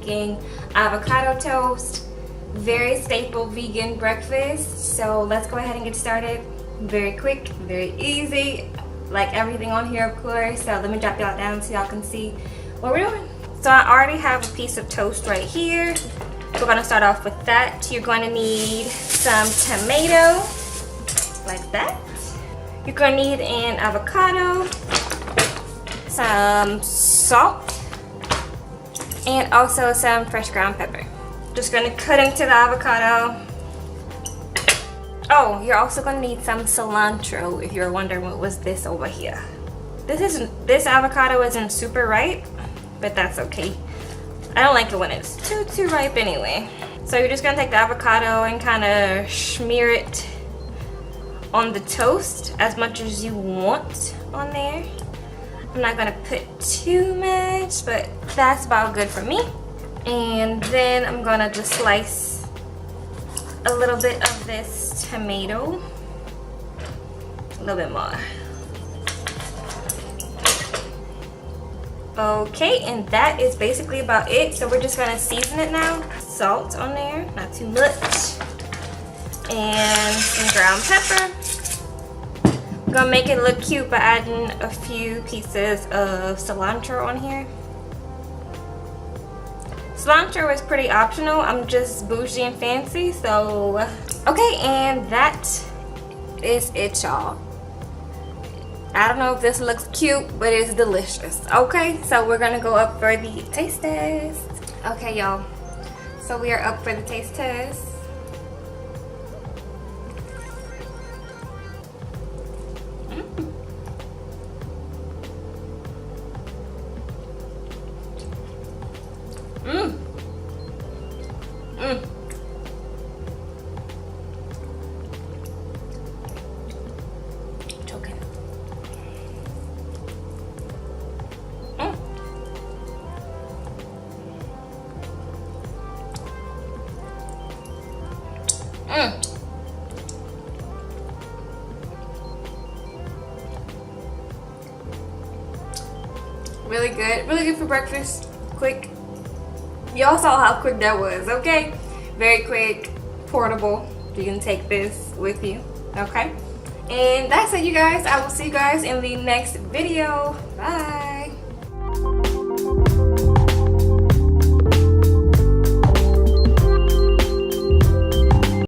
making avocado toast. Very staple vegan breakfast. So let's go ahead and get started. Very quick, very easy, like everything on here, of course. So let me drop y'all down so y'all can see what we're doing. So I already have a piece of toast right here. We're gonna start off with that. You're going to need some tomato, like that. You're gonna need an avocado, some salt, and also some fresh ground pepper. Just gonna cut into the avocado. Oh, you're also gonna need some cilantro if you're wondering what was this over here. This avocado isn't super ripe, but that's okay. I don't like it when it's too ripe anyway. So you're just gonna take the avocado and kind of smear it on the toast as much as you want on there. I'm not gonna put too much, but that's about good for me. And then I'm gonna just slice a little bit of this tomato, a little bit more. Okay, and that is basically about it. So we're just gonna season it now. Salt on there, not too much, and some ground pepper. I'm gonna make it look cute by adding a few pieces of cilantro on here. Cilantro is pretty optional. I'm just bougie and fancy, so okay, and that is it, y'all. I don't know if this looks cute, but it's delicious. Okay, so we're gonna go up for the taste test. Okay, y'all, so we are up for the taste test. Choking. Really good for breakfast. Quick. Y'all saw how quick that was, okay? Very quick, portable. You can take this with you, okay? And that's it, you guys. I will see you guys in the next video. Bye.